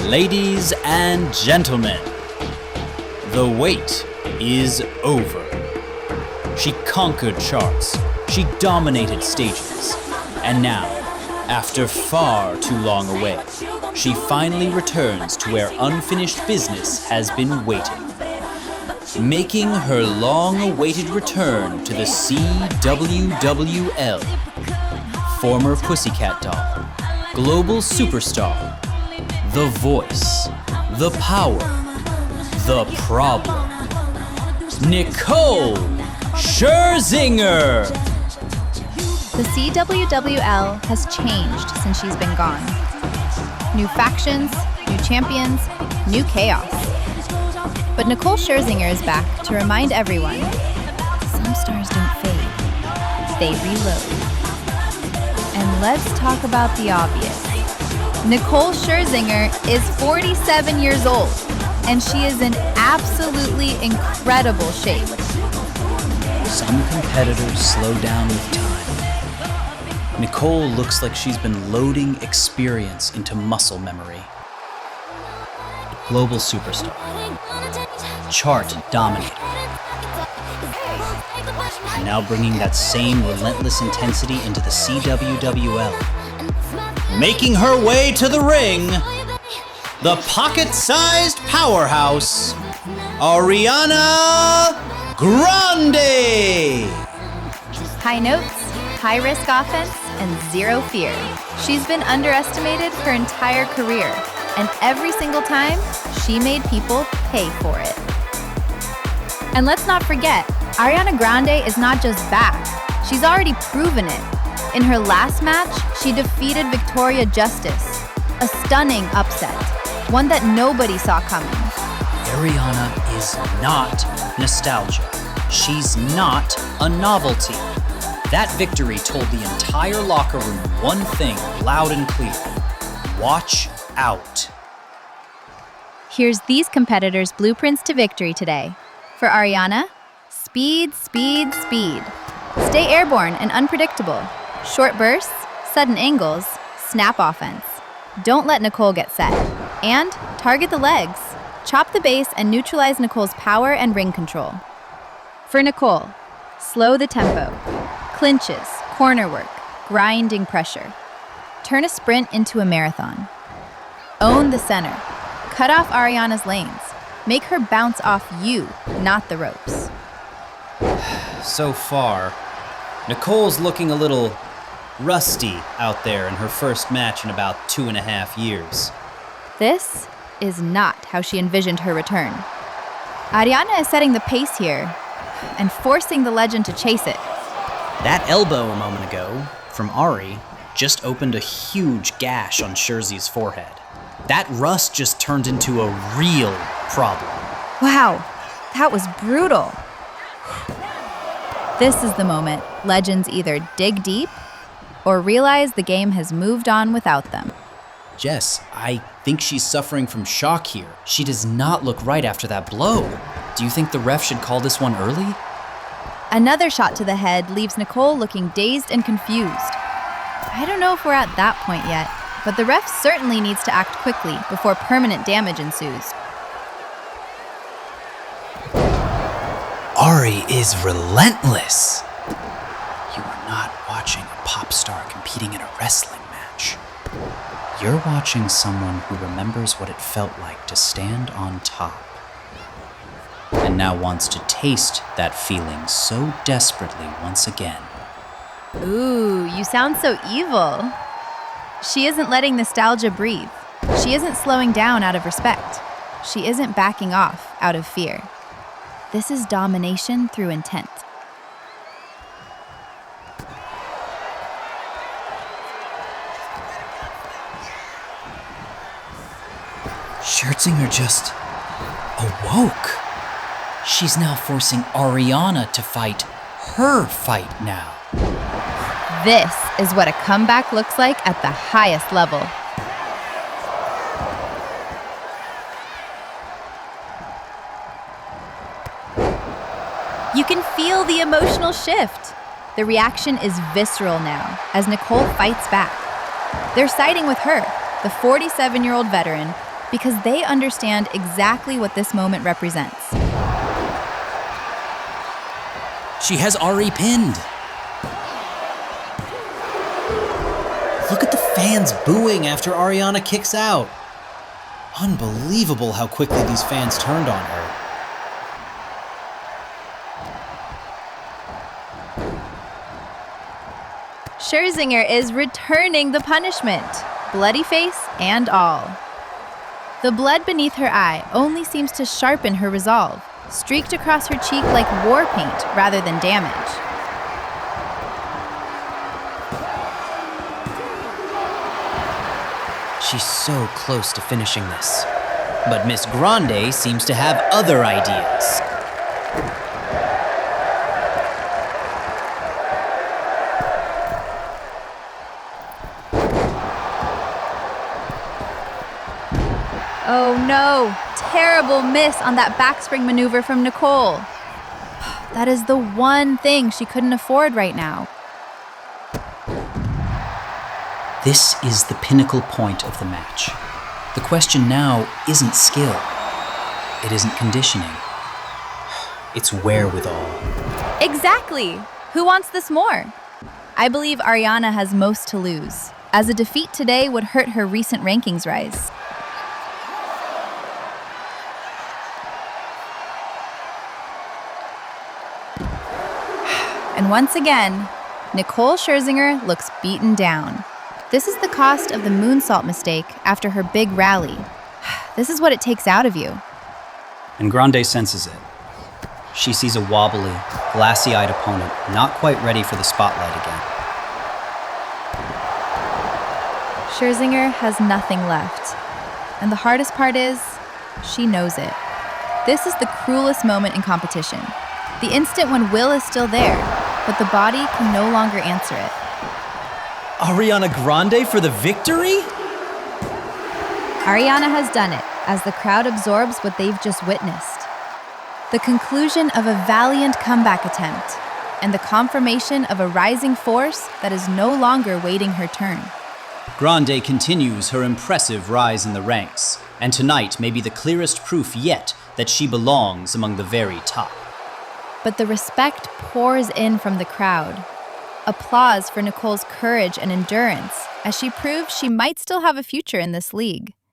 Ladies and gentlemen, the wait is over. She conquered charts, she dominated stages, and now, after far too long a wait, she finally returns to where unfinished business has been waiting. Making her long-awaited return to the CWWL, former Pussycat Doll, global superstar, the voice, the power, the problem, Nicole Scherzinger! The CWWL has changed since she's been gone. New factions, new champions, new chaos. But Nicole Scherzinger is back to remind everyone, some stars don't fade, they reload. And let's talk about the obvious. Nicole Scherzinger is 47 years old, and she is in absolutely incredible shape. Some competitors slow down with time. Nicole looks like she's been loading experience into muscle memory. Global superstar. Chart dominator. And now bringing that same relentless intensity into the CWWL. Making her way to the ring, the pocket-sized powerhouse, Ariana Grande! High notes, high-risk offense, and zero fear. She's been underestimated her entire career, and every single time, she made people pay for it. And let's not forget, Ariana Grande is not just back, she's already proven it. In her last match, she defeated Victoria Justice, a stunning upset, one that nobody saw coming. Ariana is not nostalgia. She's not a novelty. That victory told the entire locker room one thing loud and clear. Watch out. Here's these competitors' blueprints to victory today. For Ariana, speed, speed, speed. Stay airborne and unpredictable. Short bursts, sudden angles, snap offense. Don't let Nicole get set. And target the legs. Chop the base and neutralize Nicole's power and ring control. For Nicole, slow the tempo. Clinches, corner work, grinding pressure. Turn a sprint into a marathon. Own the center. Cut off Ariana's lanes. Make her bounce off you, not the ropes. So far, Nicole's looking a little rusty out there in her first match in about 2.5 years. This is not how she envisioned her return. Ariana is setting the pace here and forcing the legend to chase it. That elbow a moment ago from Ari just opened a huge gash on Scherzy's forehead. That rust just turned into a real problem. Wow, that was brutal. This is the moment legends either dig deep or realize the game has moved on without them. Jess, I think she's suffering from shock here. She does not look right after that blow. Do you think the ref should call this one early? Another shot to the head leaves Nicole looking dazed and confused. I don't know if we're at that point yet, but the ref certainly needs to act quickly before permanent damage ensues. Ari is relentless. You are not watching a pop star competing in a wrestling match. You're watching someone who remembers what it felt like to stand on top, and now wants to taste that feeling so desperately once again. Ooh, you sound so evil. She isn't letting nostalgia breathe. She isn't slowing down out of respect. She isn't backing off out of fear. This is domination through intent. Scherzinger just awoke. She's now forcing Ariana to fight her fight now. This is what a comeback looks like at the highest level. You can feel the emotional shift. The reaction is visceral now as Nicole fights back. They're siding with her, the 47-year-old veteran, because they understand exactly what this moment represents. She has Ari pinned. Look at the fans booing after Ariana kicks out. Unbelievable how quickly these fans turned on her. Scherzinger is returning the punishment, bloody face and all. The blood beneath her eye only seems to sharpen her resolve, streaked across her cheek like war paint rather than damage. She's so close to finishing this. But Miss Grande seems to have other ideas. Oh no, terrible miss on that backspring maneuver from Nicole. That is the one thing she couldn't afford right now. This is the pinnacle point of the match. The question now isn't skill. It isn't conditioning. It's wherewithal. Exactly! Who wants this more? I believe Ariana has most to lose, as a defeat today would hurt her recent rankings rise. And once again, Nicole Scherzinger looks beaten down. This is the cost of the moonsault mistake after her big rally. This is what it takes out of you. And Grande senses it. She sees a wobbly, glassy-eyed opponent not quite ready for the spotlight again. Scherzinger has nothing left. And the hardest part is, she knows it. This is the cruelest moment in competition. The instant when will is still there, but the body can no longer answer it. Ariana Grande for the victory? Ariana has done it as the crowd absorbs what they've just witnessed. The conclusion of a valiant comeback attempt and the confirmation of a rising force that is no longer waiting her turn. Grande continues her impressive rise in the ranks, and tonight may be the clearest proof yet that she belongs among the very top. But the respect pours in from the crowd. Applause for Nicole's courage and endurance as she proves she might still have a future in this league.